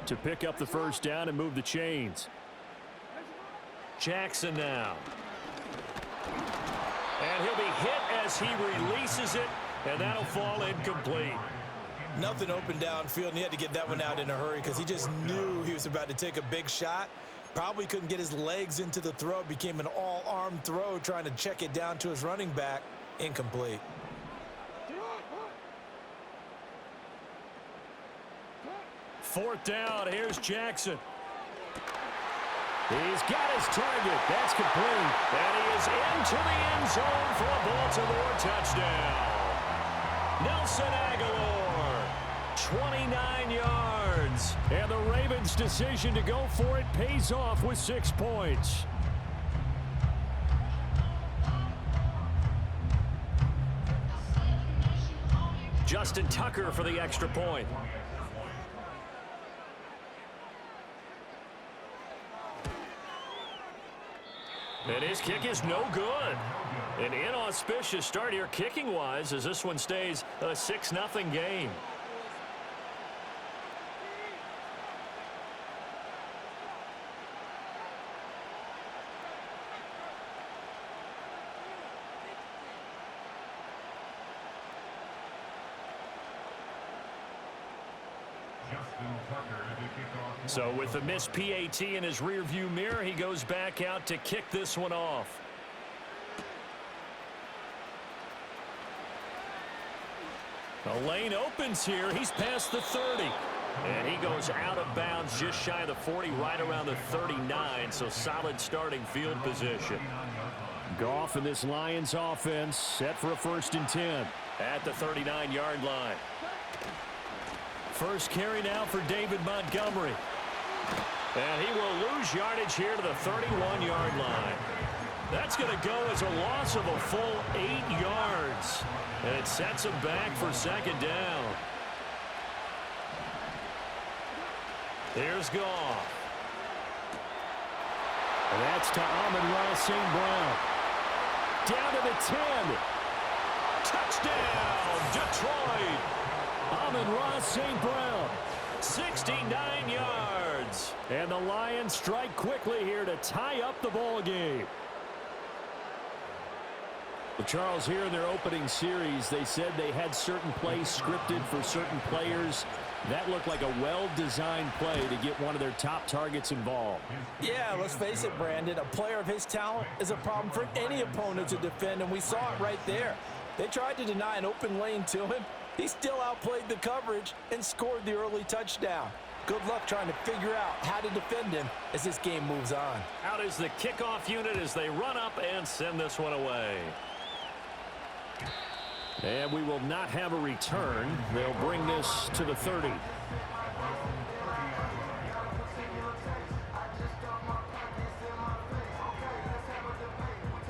to pick up the first down and move the chains. Jackson now. And he'll be hit as he releases it, and that'll fall incomplete. Nothing open downfield, and he had to get that one out in a hurry because he just knew he was about to take a big shot. Probably couldn't get his legs into the throw. Became an all-arm throw trying to check it down to his running back. Incomplete. Fourth down. Here's Jackson. He's got his target. That's complete. And he is into the end zone for a Baltimore touchdown. Nelson Aguilar, 29 yards. And the Ravens' decision to go for it pays off with 6 points. Justin Tucker for the extra point. And his kick is no good. An inauspicious start here kicking-wise as this one stays a 6-0 game. So with the missed PAT in his rearview mirror, he goes back out to kick this one off. The lane opens here. He's past the 30. And he goes out of bounds just shy of the 40, right around the 39. So solid starting field position. Goff and this Lions offense set for a 1st and 10 at the 39-yard line. First carry now for David Montgomery. And he will lose yardage here to the 31-yard line. That's going to go as a loss of a full 8 yards. And it sets him back for 2nd down. Here's Goff. And that's to Amon-Ra St. Brown. Down to the 10. Touchdown, Detroit. Amon-Ra St. Brown, 69 yards. And the Lions strike quickly here to tie up the ball game. Well, Charles, here in their opening series, they said they had certain plays scripted for certain players. That looked like a well-designed play to get one of their top targets involved. Yeah, let's face it, Brandon. A player of his talent is a problem for any opponent to defend, and we saw it right there. They tried to deny an open lane to him. He still outplayed the coverage and scored the early touchdown. Good luck trying to figure out how to defend him as this game moves on. Out is the kickoff unit as they run up and send this one away. And we will not have a return. They'll bring this to the 30.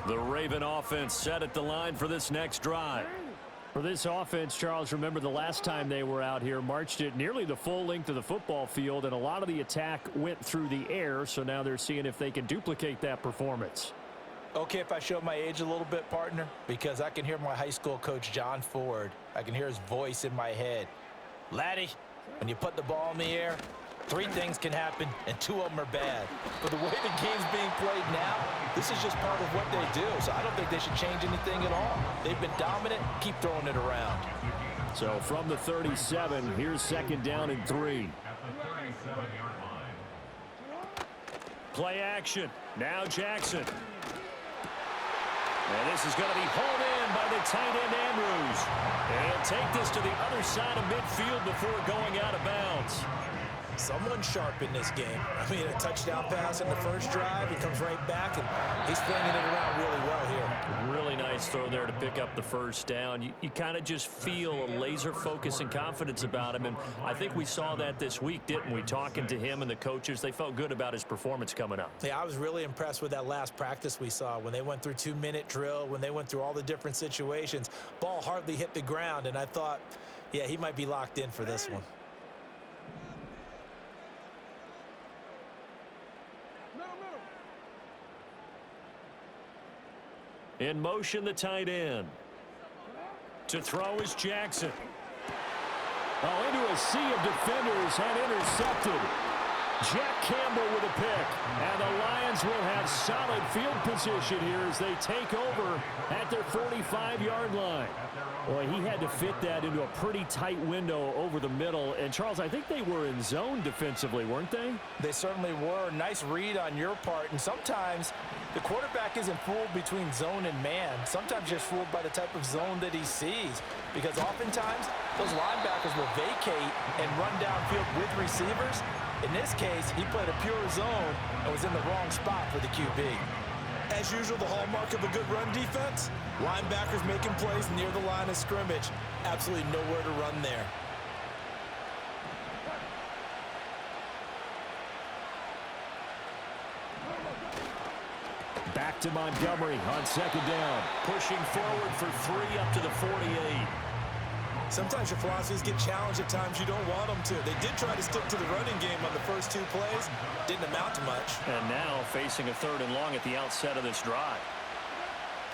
The Raven offense set at the line for this next drive. For this offense, Charles, remember the last time they were out here, marched it nearly the full length of the football field, and a lot of the attack went through the air, so now they're seeing if they can duplicate that performance. Okay, if I show my age a little bit, partner, because I can hear my high school coach, John Ford. I can hear his voice in my head. Laddie, when you put the ball in the air, 3 things can happen, and 2 of them are bad. But the way the game's being played now, this is just part of what they do. So I don't think they should change anything at all. They've been dominant. Keep throwing it around. So from the 37, here's 2nd down and 3. Play action. Now Jackson. And this is going to be hauled in by the tight end Andrews. And he'll take this to the other side of midfield before going out of bounds. Someone sharp in this game. I mean, a touchdown pass in the first drive. He comes right back, and he's flinging it around really well here. Really nice throw there to pick up the first down. You kind of just feel a laser focus and confidence about him, and I think we saw that this week, didn't we? Talking to him and the coaches, they felt good about his performance coming up. Yeah, I was really impressed with that last practice we saw when they went through 2-minute drill, when they went through all the different situations. Ball hardly hit the ground, and I thought, yeah, he might be locked in for this one. In motion, the tight end. To throw is Jackson. Oh, into a sea of defenders and intercepted. Jack Campbell with a pick. And the Lions will have solid field position here as they take over at their 45-yard line. Boy, he had to fit that into a pretty tight window over the middle. And, Charles, I think they were in zone defensively, weren't they? They certainly were. Nice read on your part. And sometimes the quarterback isn't fooled between zone and man. Sometimes just fooled by the type of zone that he sees. Because oftentimes, those linebackers will vacate and run downfield with receivers. In this case, he played a pure zone and was in the wrong spot for the QB. As usual, the hallmark of a good run defense, linebackers making plays near the line of scrimmage. Absolutely nowhere to run there. Back to Montgomery on second down. Pushing forward for 3 up to the 48. Sometimes your philosophies get challenged at times you don't want them to. They did try to stick to the running game on the first 2 plays. Didn't amount to much. And now facing a 3rd and long at the outset of this drive.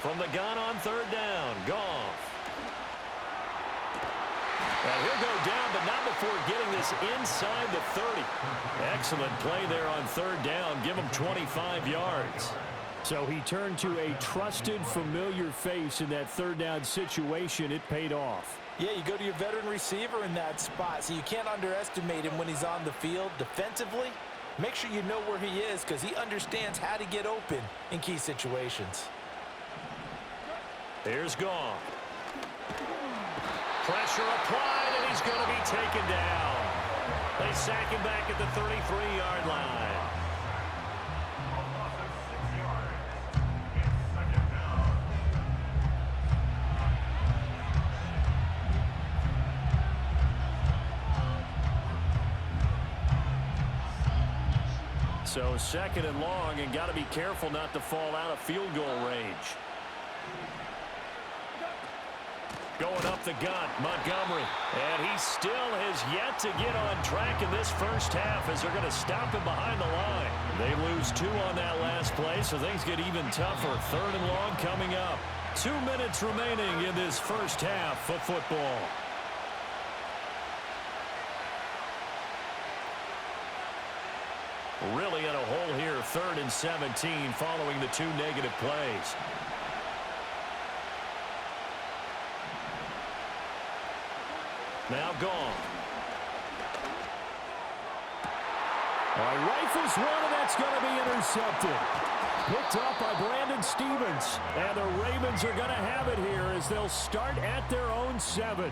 From the gun on 3rd down, Goff. And he'll go down, but not before getting this inside the 30. Excellent play there on 3rd down. Give him 25 yards. So he turned to a trusted, familiar face in that 3rd down situation. It paid off. Yeah, you go to your veteran receiver in that spot, so you can't underestimate him when he's on the field defensively. Make sure you know where he is because he understands how to get open in key situations. Here's Goff. Pressure applied, and he's going to be taken down. They sack him back at the 33-yard line. So 2nd and long, and got to be careful not to fall out of field goal range. Going up the gut, Montgomery. And he still has yet to get on track in this first half as they're going to stop him behind the line. They lose 2 on that last play, so things get even tougher. 3rd and long coming up. 2 minutes remaining in this first half of football. Really in a hole here, 3rd and 17 following the 2 negative plays. Now Goff. Rifles one, and that's going to be intercepted. Picked up by Brandon Stevens. And the Ravens are going to have it here as they'll start at their own 7.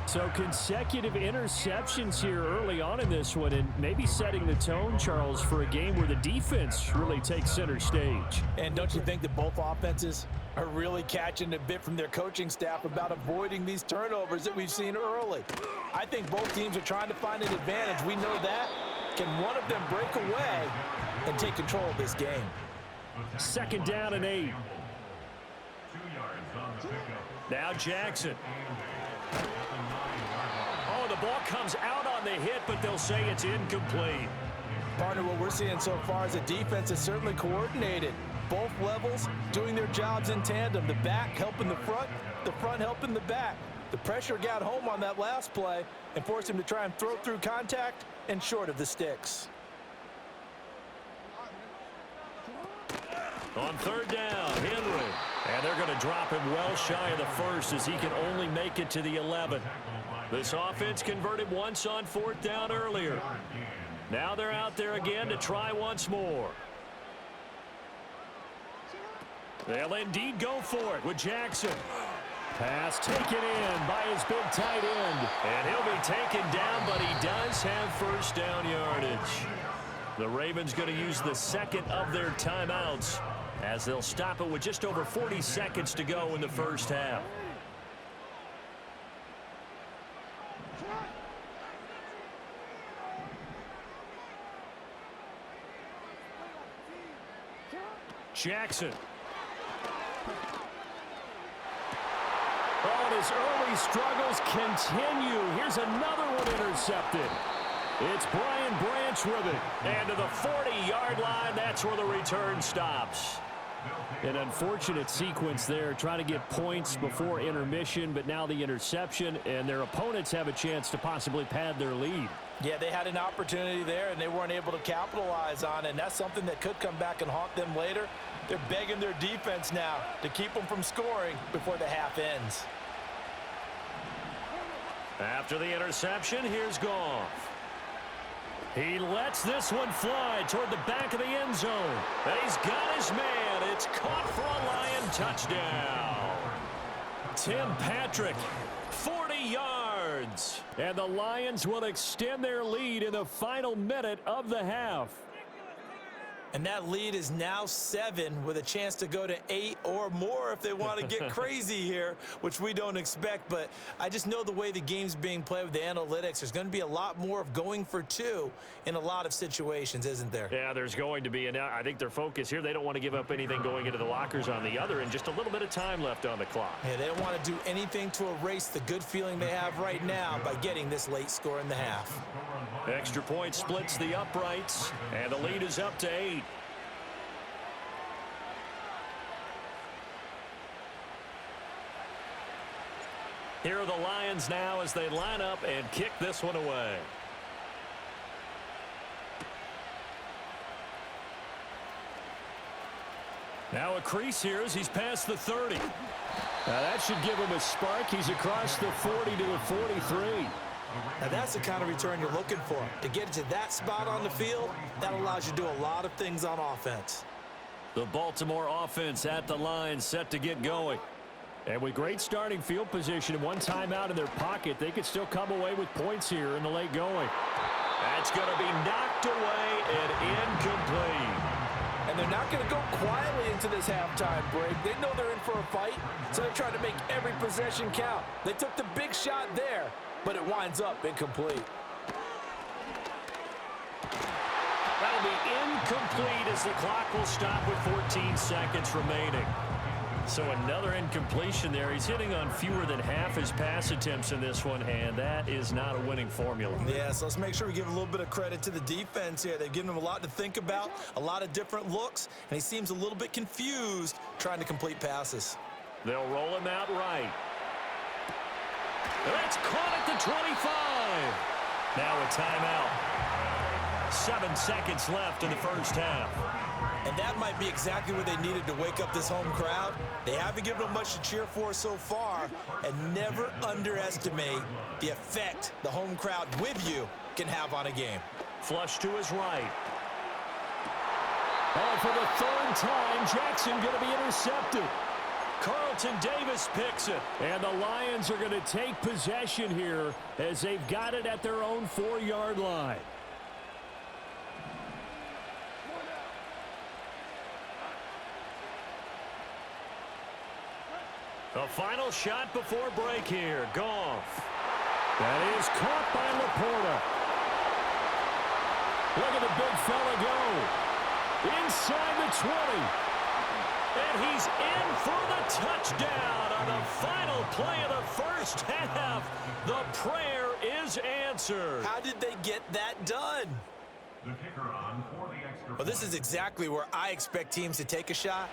So consecutive interceptions here early on in this one, and maybe setting the tone, Charles, for a game where the defense really takes center stage. And don't you think that both offenses are really catching a bit from their coaching staff about avoiding these turnovers that we've seen early? I think both teams are trying to find an advantage. We know that. Can one of them break away and take control of this game? 2nd down and 8. Now Jackson. Oh, the ball comes out on the hit, but they'll say it's incomplete. Partner, what we're seeing so far is the defense is certainly coordinated. Both levels doing their jobs in tandem. The back helping the front helping the back. The pressure got home on that last play and forced him to try and throw through contact and short of the sticks. On 3rd down, Henry. And they're going to drop him well shy of the 1st as he can only make it to the 11. This offense converted once on 4th down earlier. Now they're out there again to try once more. They'll indeed go for it with Jackson. Pass taken in by his big tight end. And he'll be taken down, but he does have 1st down yardage. The Ravens going to use the 2nd of their timeouts as they'll stop it with just over 40 seconds to go in the first half. Jackson. Oh, and his early struggles continue. Here's another one intercepted. It's Brian Branch with it. And to the 40-yard line, that's where the return stops. An unfortunate sequence there, trying to get points before intermission, but now the interception, and their opponents have a chance to possibly pad their lead. Yeah, they had an opportunity there, and they weren't able to capitalize on it, and that's something that could come back and haunt them later. They're begging their defense now to keep them from scoring before the half ends. After the interception, here's Goff. He lets this one fly toward the back of the end zone. And he's got his man. It's caught for a Lion touchdown. Tim Patrick, 40 yards. And the Lions will extend their lead in the final minute of the half. And that lead is now 7 with a chance to go to 8 or more if they want to get crazy here, which we don't expect. But I just know the way the game's being played with the analytics, there's going to be a lot more of going for 2 in a lot of situations, isn't there? Yeah, there's going to be. And I think their focus here, they don't want to give up anything going into the lockers on the other, and just a little bit of time left on the clock. Yeah, they don't want to do anything to erase the good feeling they have right now by getting this late score in the half. Extra point splits the uprights, and the lead is up to 8. Here are the Lions now as they line up and kick this one away. Now a crease here as he's past the 30. Now that should give him a spark. He's across the 40 to the 43. Now that's the kind of return you're looking for. To get to that spot on the field, that allows you to do a lot of things on offense. The Baltimore offense at the line, set to get going. And with great starting field position and one timeout in their pocket, they could still come away with points here in the late going. That's going to be knocked away and incomplete. And they're not going to go quietly into this halftime break. They know they're in for a fight, so they're trying to make every possession count. They took the big shot there, but it winds up incomplete. That'll be incomplete as the clock will stop with 14 seconds remaining. So another incompletion there. He's hitting on fewer than half his pass attempts in this one, and that is not a winning formula. Yeah, so let's make sure we give a little bit of credit to the defense here. They've given him a lot to think about, a lot of different looks, and he seems a little bit confused trying to complete passes. They'll roll him out right. That's caught at the 25. Now a timeout. 7 seconds left in the first half. And that might be exactly what they needed to wake up this home crowd. They haven't given them much to cheer for so far, and never underestimate the effect the home crowd with you can have on a game. Flush to his right. And for the 3rd time, Jackson going to be intercepted. Carlton Davis picks it. And the Lions are going to take possession here as they've got it at their own 4-yard line. The final shot before break here. Goff. That is caught by Laporta. Look at the big fella go. Inside the 20. And he's in for the touchdown on the final play of the first half. The prayer is answered. How did they get that done? Well, this is exactly where I expect teams to take a shot.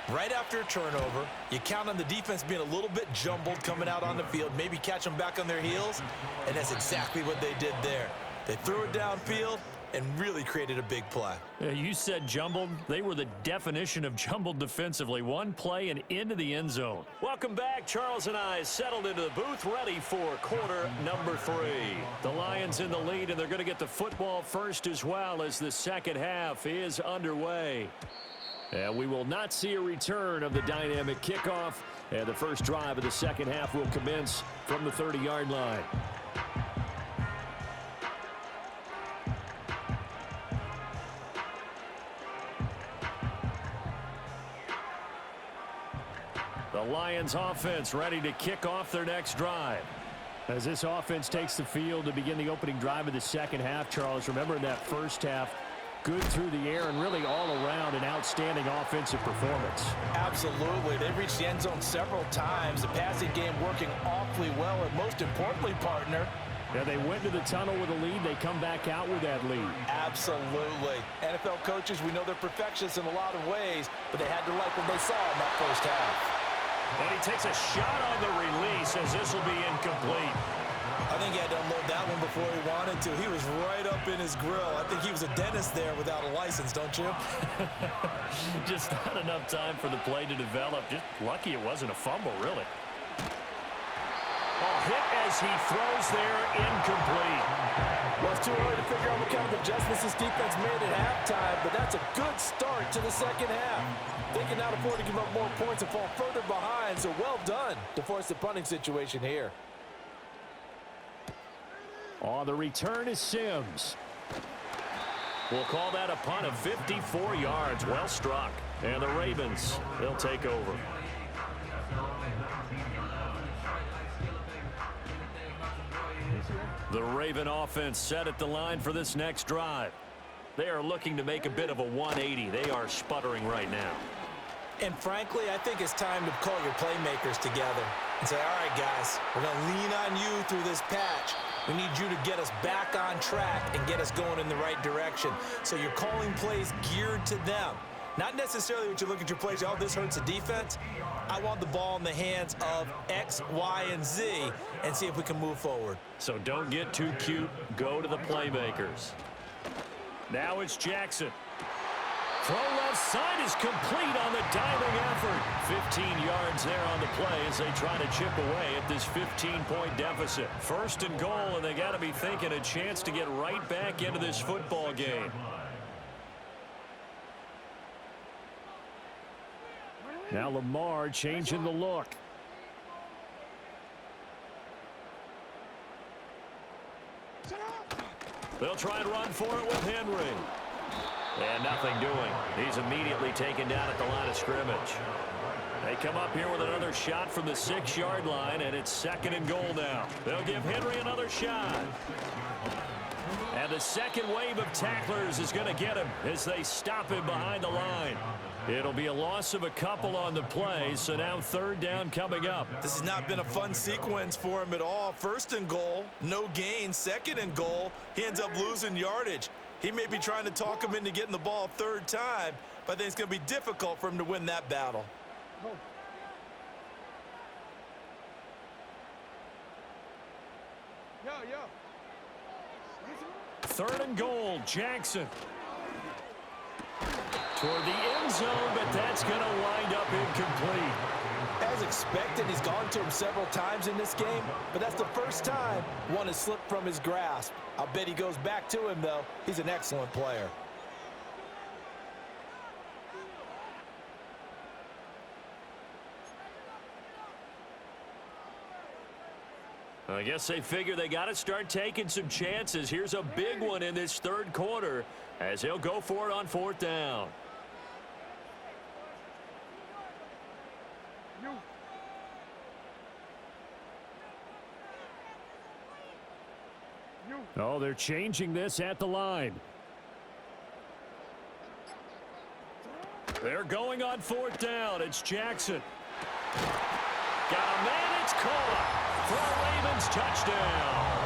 Right after a turnover, you count on the defense being a little bit jumbled coming out on the field, maybe catch them back on their heels, and that's exactly what they did there. They threw it downfield and really created a big play. Yeah, you said jumbled. They were the definition of jumbled defensively. One play and into the end zone. Welcome back. Charles and I settled into the booth, ready for quarter number 3. The Lions in the lead, and they're going to get the football first as well as the second half is underway. And we will not see a return of the dynamic kickoff. And the first drive of the second half will commence from the 30-yard line. The Lions offense ready to kick off their next drive. As this offense takes the field to begin the opening drive of the second half, Charles, remember in that first half, good through the air and really all around an outstanding offensive performance. Absolutely. They've reached the end zone several times. The passing game working awfully well, and most importantly, partner, yeah, they went to the tunnel with a lead. They come back out with that lead. Absolutely. NFL coaches, we know they're perfectionists in a lot of ways, but they had to like what they saw in that first half. And he takes a shot on the release as this will be incomplete. I think he had to unload that one before he wanted to. He was right up in his grill. I think he was a dentist there without a license, don't you? Just not enough time for the play to develop. Just lucky it wasn't a fumble, really. Oh, hit as he throws there, incomplete. Well, it's too early to figure out what kind of adjustments this defense made at halftime, but that's a good start to the second half. They can now afford to give up more points and fall further behind, so well done to force the punting situation here. On the return is Sims. We'll call that a punt of 54 yards. Well struck. And the Ravens, they'll take over. The Raven offense set at the line for this next drive. They are looking to make a bit of a 180. They are sputtering right now. And frankly, I think it's time to call your playmakers together and say, all right, guys, we're going to lean on you through this patch. We need you to get us back on track and get us going in the right direction. So you're calling plays geared to them. Not necessarily what you look at your plays, oh, this hurts the defense. I want the ball in the hands of X, Y, and Z and see if we can move forward. So don't get too cute. Go to the playmakers. Now it's Jackson. Throw left side is complete on the diving effort. 15 yards there on the play as they try to chip away at this 15-point deficit. First and goal, and they got to be thinking a chance to get right back into this football game. Now Lamar changing the look. They'll try and run for it with Henry. And nothing doing. He's immediately taken down at the line of scrimmage. They come up here with another shot from the 6-yard line, and it's second and goal now. They'll give Henry another shot. And the second wave of tacklers is going to get him as they stop him behind the line. It'll be a loss of a couple on the play, so now third down coming up. This has not been a fun sequence for him at all. First and goal, no gain. Second and goal, he ends up losing yardage. He may be trying to talk him into getting the ball third time, but I think it's going to be difficult for him to win that battle. Third and goal, Jackson. Toward the end zone, but that's going to wind up incomplete. As expected, he's gone to him several times in this game, but that's the first time one has slipped from his grasp. I'll bet he goes back to him, though. He's an excellent player. I guess they figure they got to start taking some chances. Here's a big one in this third quarter as he'll go for it on fourth down. Oh, they're changing this at the line. They're going on fourth down. It's Jackson. Got a man. It's caught. For a Ravens touchdown.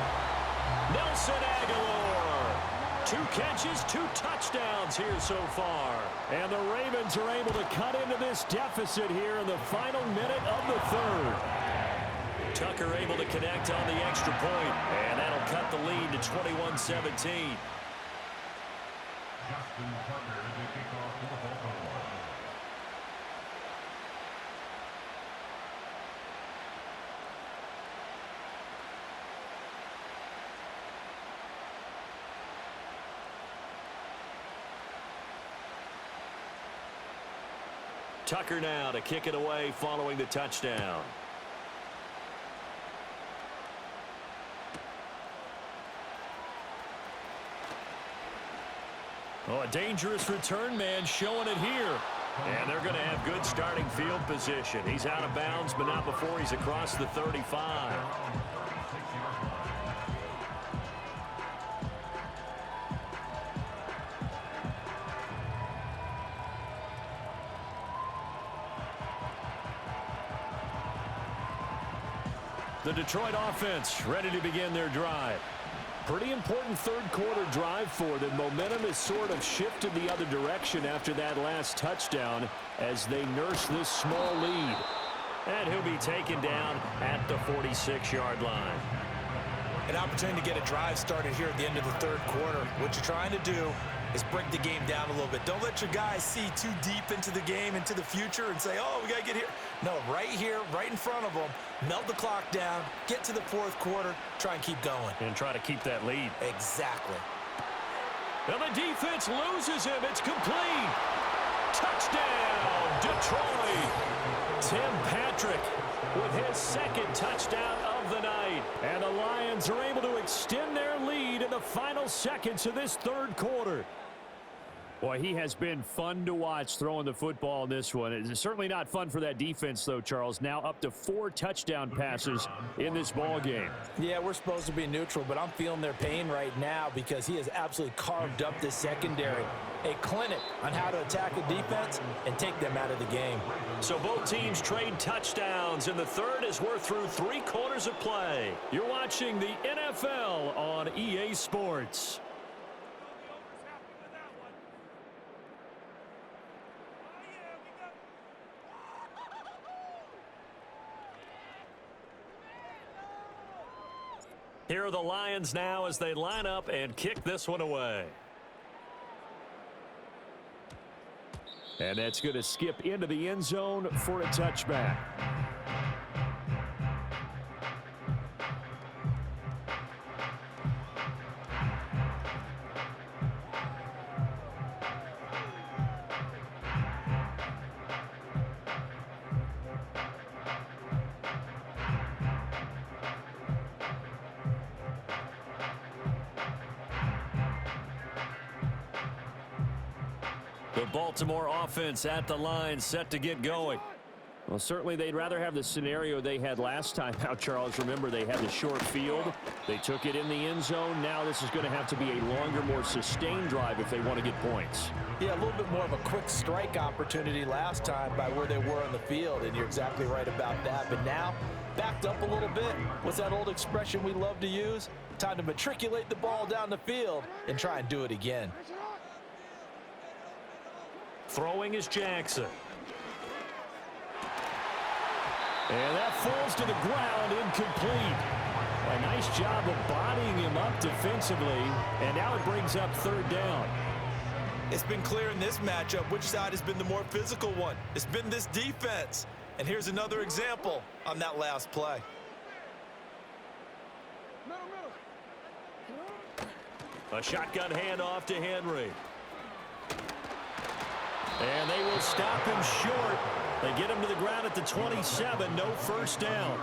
Nelson Aguilar. 2 catches, 2 touchdowns here so far. And the Ravens are able to cut into this deficit here in the final minute of the third. Tucker able to connect on the extra point, and that'll cut the lead to 21-17. Tucker now to kick it away following the touchdown. Oh, a dangerous return man showing it here. And they're going to have good starting field position. He's out of bounds, but not before he's across the 35. The Detroit offense ready to begin their drive. Pretty important third quarter drive for them. Momentum has sort of shifted the other direction after that last touchdown as they nurse this small lead. And he'll be taken down at the 46-yard line. An opportunity to get a drive started here at the end of the third quarter. What you're trying to do is break the game down a little bit. Don't let your guys see too deep into the game, into the future, and say, oh, we got to get here. No, right here, right in front of them, melt the clock down, get to the fourth quarter, try and keep going. And try to keep that lead. Exactly. And the defense loses him. It's complete. Touchdown, Detroit. Tim Patrick with his second touchdown of the night. And the Lions are able to extend their lead in the final seconds of this third quarter. Boy, he has been fun to watch throwing the football in this one. It's certainly not fun for that defense, though, Charles. Now up to 4 touchdown passes in this ball game. Yeah, we're supposed to be neutral, but I'm feeling their pain right now because he has absolutely carved up this secondary. A clinic on how to attack a defense and take them out of the game. So both teams trade touchdowns in the third as we're through 3 quarters of play. You're watching the NFL on EA Sports. Here are the Lions now as they line up and kick this one away. And that's going to skip into the end zone for a touchback. The Baltimore offense at the line, set to get going. Well, certainly they'd rather have the scenario they had last time out, Charles. Remember, they had the short field. They took it in the end zone. Now this is going to have to be a longer, more sustained drive if they want to get points. Yeah, a little bit more of a quick strike opportunity last time by where they were on the field, and you're exactly right about that. But now, backed up a little bit. What's that old expression we love to use? Time to matriculate the ball down the field and try and do it again. Throwing is Jackson. And that falls to the ground, incomplete. A nice job of bodying him up defensively, and now it brings up third down. It's been clear in this matchup which side has been the more physical one. It's been this defense. And here's another example on that last play. A shotgun handoff to Henry. And they will stop him short. They get him to the ground at the 27. No first down.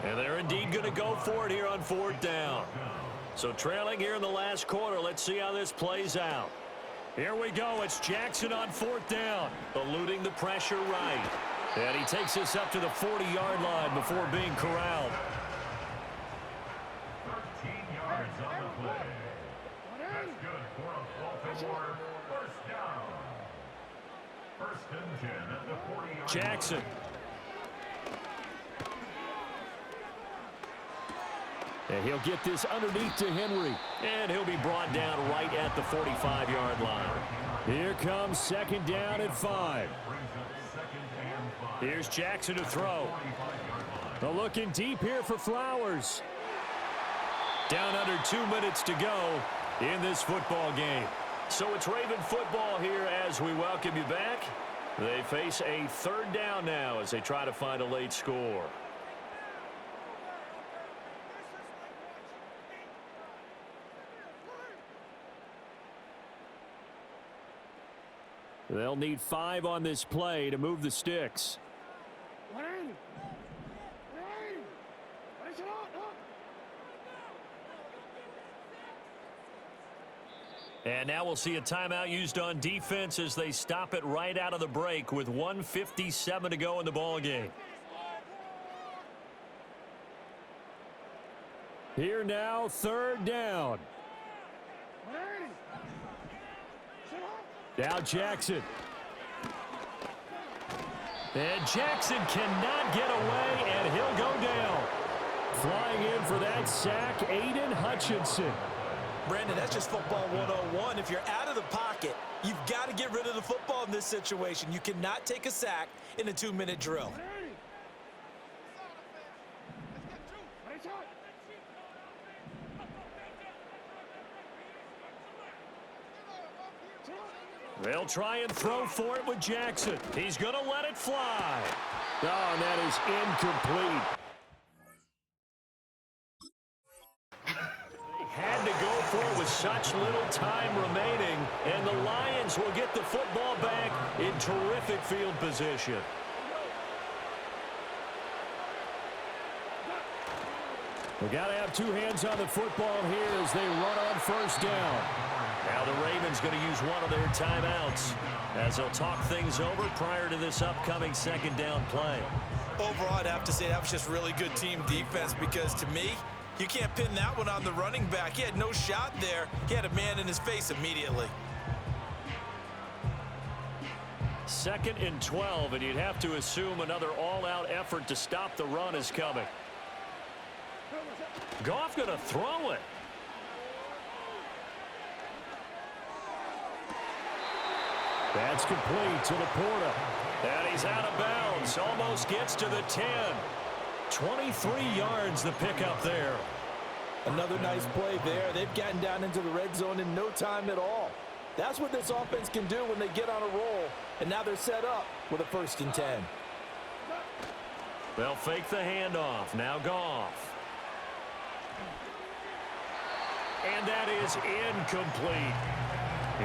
And they're indeed going to go for it here on fourth down. So trailing here in the last quarter. Let's see how this plays out. Here we go. It's Jackson on fourth down. Eluding the pressure right. And he takes this up to the 40-yard line before being corralled. 13 yards on the play. That's good for a Baltimore first down. First and 10 at the 40-yard Jackson. And he'll get this underneath to Henry. And he'll be brought down right at the 45-yard line. Here comes second down at 5. Here's Jackson to throw. They're looking deep here for Flowers. Down under 2 minutes to go in this football game. So it's Raven football here as we welcome you back. They face a third down now as they try to find a late score. They'll need 5 on this play to move the sticks. And now we'll see a timeout used on defense as they stop it right out of the break with 1:57 to go in the ball game. Here now, third down. Now Jackson. And Jackson cannot get away, and he'll go down. Flying in for that sack, Aiden Hutchinson. Brandon, that's just football 101. If you're out of the pocket, you've got to get rid of the football in this situation. You cannot take a sack in a 2-minute drill. They'll try and throw for it with Jackson. He's going to let it fly. Oh, and that is incomplete. Had to go for it with such little time remaining, and the Lions will get the football back in terrific field position. We got to have two hands on the football here as they run on first down. Now the Ravens going to use one of their timeouts as they'll talk things over prior to this upcoming second down play. Overall, I'd have to say that was just really good team defense because to me, you can't pin that one on the running back. He had no shot there. He had a man in his face immediately. 2nd and 12, and you'd have to assume another all-out effort to stop the run is coming. Goff going to throw it. That's complete to Laporta. And he's out of bounds. Almost gets to the 10. 23 yards the pickup there. Another nice play there. They've gotten down into the red zone in no time at all. That's what this offense can do when they get on a roll. And now they're set up with a 1st and 10. They'll fake the handoff. Now Goff. And that is incomplete.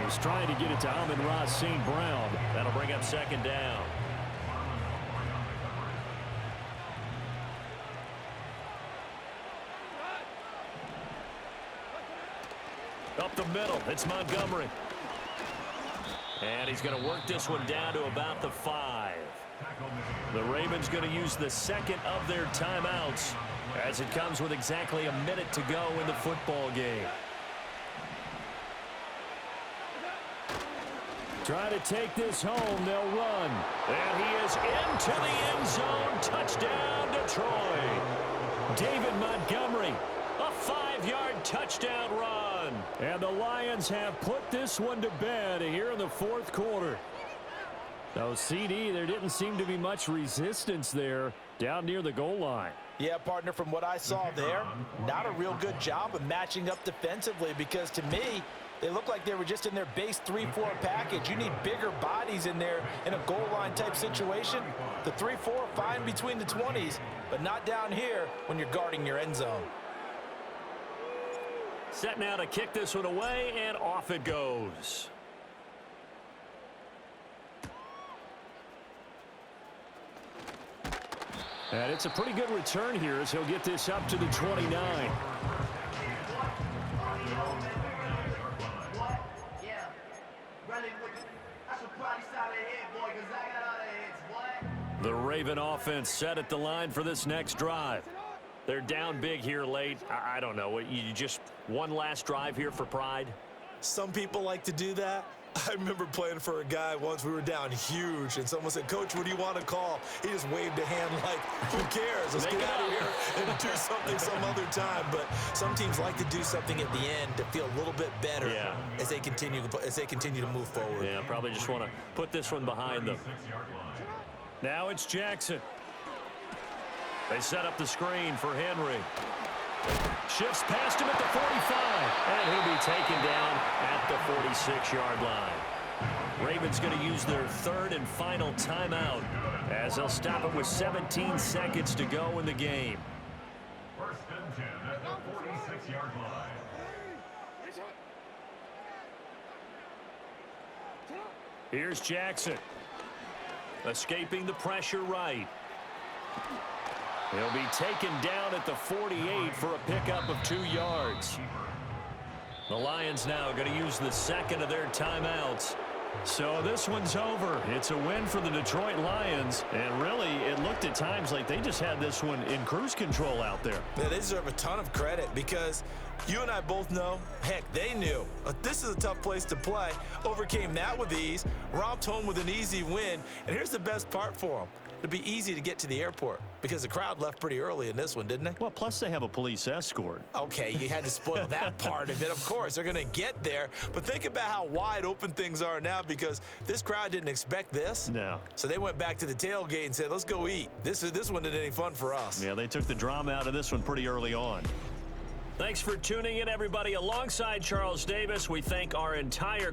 He's trying to get it to Amon-Ra St. Brown. That'll bring up 2nd down. Up the middle, it's Montgomery. And he's going to work this one down to about the 5. The Ravens going to use the 2nd of their timeouts as it comes with exactly a minute to go in the football game. Trying to take this home, they'll run. And he is into the end zone. Touchdown, Detroit. David Montgomery, a 5-yard touchdown run. And the Lions have put this one to bed here in the 4th quarter. So, CD, there didn't seem to be much resistance there down near the goal line. Yeah, partner, from what I saw there, not a real good job of matching up defensively because to me, they look like they were just in their base 3-4 package. You need bigger bodies in there in a goal line type situation. The 3-4 fine between the 20s, but not down here when you're guarding your end zone. Set now to kick this one away, and off it goes. And it's a pretty good return here as he'll get this up to the 29. The Raven offense set at the line for this next drive. They're down big here late. I don't know. You just one last drive here for pride? Some people like to do that. I remember playing for a guy once. We were down huge, and someone said, "Coach, what do you want to call?" He just waved a hand like, "Who cares? Let's get out of here and do something some other time." But some teams like to do something at the end to feel a little bit better as they continue to move forward. Yeah, probably just want to put this one behind them. Now it's Jackson. They set up the screen for Henry. Shifts past him at the 45, and he'll be taken down at the 46-yard line. Ravens going to use their 3rd and final timeout as they'll stop it with 17 seconds to go in the game. 1st and 10 at the 46-yard line. Here's Jackson. Escaping the pressure right. He'll be taken down at the 48 for a pickup of 2 yards. The Lions now going to use the 2nd of their timeouts. So this one's over. It's a win for the Detroit Lions. And really, it looked at times like they just had this one in cruise control out there. Yeah, they deserve a ton of credit because you and I both know, heck, they knew. This is a tough place to play. Overcame that with ease. Romped home with an easy win. And here's the best part for them. It'd be easy to get to the airport because the crowd left pretty early in this one, didn't they? Well, plus they have a police escort. Okay, you had to spoil that part of it. Of course, they're going to get there. But think about how wide open things are now because this crowd didn't expect this. No. So they went back to the tailgate and said, let's go eat. This one isn't any fun for us. Yeah, they took the drama out of this one pretty early on. Thanks for tuning in, everybody. Alongside Charles Davis, we thank our entire